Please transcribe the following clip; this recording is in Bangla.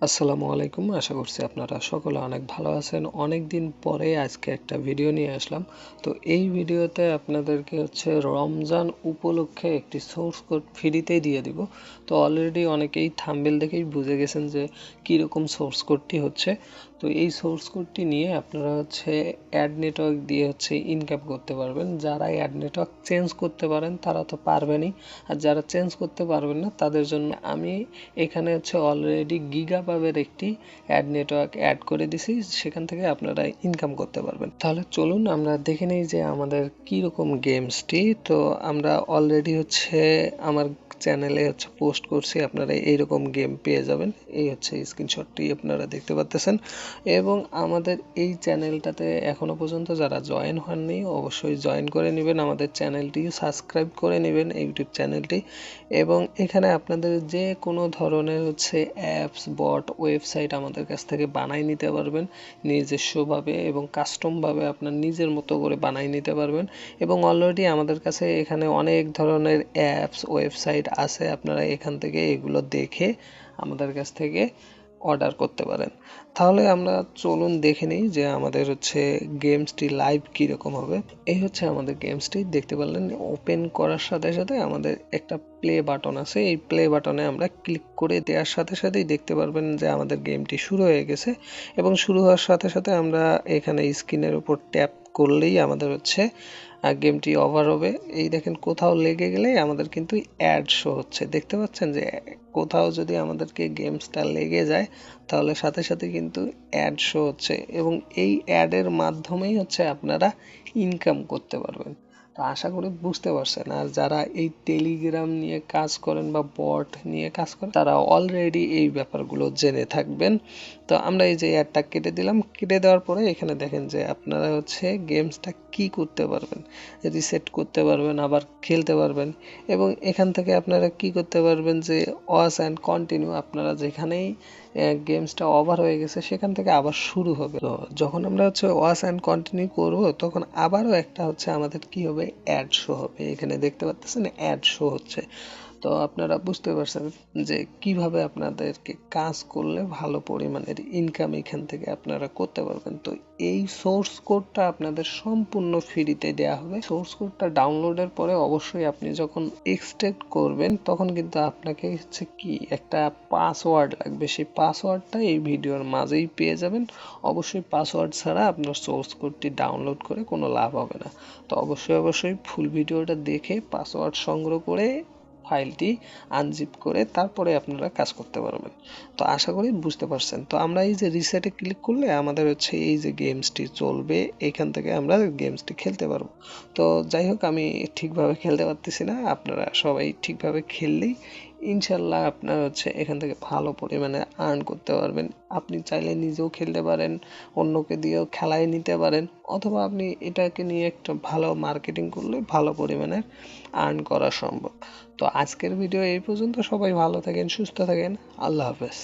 আসসালামু আলাইকুম। আশা করছি আপনারা সকলে অনেক ভালো আছেন। অনেকদিন পরে আজকে একটা ভিডিও নিয়ে আসলাম। তো এই ভিডিওতে আপনাদেরকে রমজান উপলক্ষে একটি সোর্স কোড ফ্রিতেই দিয়ে দিব। তো অলরেডি অনেকেই থাম্বনেল দেখেই বুঝে গেছেন যে কীরকম সোর্স কোডটি হচ্ছে। তো এই সোর্স কোডটি নিয়ে আপনারা অ্যাড নেটওয়ার্ক দিয়ে ইনকাম করতে পারবেন। যারা অ্যাড নেটওয়ার্ক চেঞ্জ করতে পারেন তারা তো পারবেনই, আর যারা চেঞ্জ করতে পারবেন না তাদের জন্য আমি এখানে অলরেডি গিগাবাবের একটি অ্যাড নেটওয়ার্ক অ্যাড করে দিছি, সেখান থেকে আপনারা ইনকাম করতে পারবেন। তাহলে চলুন আমরা দেখে নিই যে আমাদের কীরকম গেমসটি। তো আমরা অলরেডি আমার চ্যানেলে পোস্ট করছি, আপনারা এইরকম গেম পেয়ে যাবেন। এই স্ক্রিনশটটি আপনারা দেখতে পাচ্ছেন। এবং আমাদের এই চ্যানেলটাতে এখনো পর্যন্ত যারা জয়েন হননি অবশ্যই জয়েন করে নেবেন, আমাদের চ্যানেলটি সাবস্ক্রাইব করে নেবেন ইউটিউব চ্যানেলটি। এবং এখানে আপনাদের যে কোনো ধরনের অ্যাপস, বট, ওয়েবসাইট আমাদের কাছ থেকে বানাই নিতে পারবেন নিজস্বভাবে এবং কাস্টমভাবে আপনার নিজের মতো করে বানাই নিতে পারবেন। এবং অলরেডি আমাদের কাছে এখানে অনেক ধরনের অ্যাপস, ওয়েবসাইট আছে, আপনারা এখান থেকে এগুলো দেখে আমাদের কাছ থেকে অর্ডার করতে পারেন। তাহলে আমরা চলুন দেখে নিই যে আমাদের গেমসটি লাইভ কীরকম হবে। এই আমাদের গেমসটি দেখতে পারলেন। ওপেন করার সাথে সাথে আমাদের একটা প্লে বাটন আছে, এই প্লে বাটনে আমরা ক্লিক করে দেওয়ার সাথে সাথেই দেখতে পারবেন যে আমাদের গেমটি শুরু হয়ে গেছে। এবং শুরু হওয়ার সাথে সাথে আমরা এখানে স্ক্রিনের উপর ট্যাপ করলেই আমাদের গেমটি ওভার হবে। এই দেখেন কোথাও লেগে গেলেই আমাদের কিন্তু অ্যাড শো হচ্ছে, দেখতে পাচ্ছেন যে কোথাও যদি আমাদেরকে গেমসটা লেগে যায় তাহলে সাথে সাথে কিন্তু অ্যাড শো হচ্ছে। এবং এই অ্যাডের মাধ্যমেই আপনারা ইনকাম করতে পারবেন। তো আশা করি বুঝতে পারছেন। আর যারা এই টেলিগ্রাম নিয়ে কাজ করেন বা বট নিয়ে কাজ করেন তারা অলরেডি এই ব্যাপারগুলো জেনে থাকবেন। তো আমরা এই যে অ্যাডটা কেটে দিলাম, কেটে দেওয়ার পরে এখানে দেখেন যে আপনারা গেমসটা কি করতে পারবেন, রিসেট করতে পারবেন, আবার খেলতে পারবেন। এবং এখান থেকে আপনারা কি করতে পারবেন যে ওয়াচ অ্যান্ড কন্টিনিউ, আপনারা যেখানেই গেমসটা ওভার হয়ে গেছে সেখান থেকে আবার শুরু হবে। তো যখন আমরা ওয়াচ অ্যান্ড কন্টিনিউ করব তখন আবারও একটা আমাদের কি হবে, অ্যাড শো হবে। এখানে দেখতে পাচ্ছেন অ্যাড শো হচ্ছে। তো আপনারা বুঝতে পারছেন যে কিভাবে আপনাদেরকে কাজ করলে ভালো পরিমাণের ইনকাম এখান থেকে আপনারা করতে পারবেন। তো এই সোর্স কোডটা আপনাদের সম্পূর্ণ ফ্রিতে দেওয়া হবে। সোর্স কোডটা ডাউনলোডের পরে অবশ্যই আপনি যখন এক্সট্রাক্ট করবেন তখন কিন্তু আপনাকে কি একটা পাসওয়ার্ড লাগবে, সেই পাসওয়ার্ডটা এই ভিডিওর মাঝেই পেয়ে যাবেন। অবশ্যই পাসওয়ার্ড ছাড়া আপনার সোর্স কোডটি ডাউনলোড করে কোনো লাভ হবে না। তো অবশ্যই ফুল ভিডিওটা দেখে পাসওয়ার্ড সংগ্রহ করে ফাইলটি আনজিপ করে তারপরে আপনারা কাজ করতে পারবেন। তো আশা করি বুঝতে পারছেন। তো আমরা এই যে রিসেটে ক্লিক করলে আমাদের এই যে গেমসটি চলবে, এখান থেকে আমরা গেমসটি খেলতে পারবো। তো যাই হোক, আমি ঠিকভাবে খেলতে পারতেছি না, আপনারা সবাই ঠিকভাবে খেললেই ইনশাল্লাহ আপনার এখান থেকে ভালো পরিমাণে আর্ন করতে পারবেন। আপনি চাইলে নিজেও খেলতে পারেন, অন্যকে দিয়েও খেলায় নিতে পারেন, অথবা আপনি এটাকে নিয়ে একটা ভালো মার্কেটিং করলে ভালো পরিমাণে আর্ন করা সম্ভব। তো আজকের ভিডিও এই পর্যন্ত। সবাই ভালো থাকেন, সুস্থ থাকেন। আল্লাহ হাফেজ।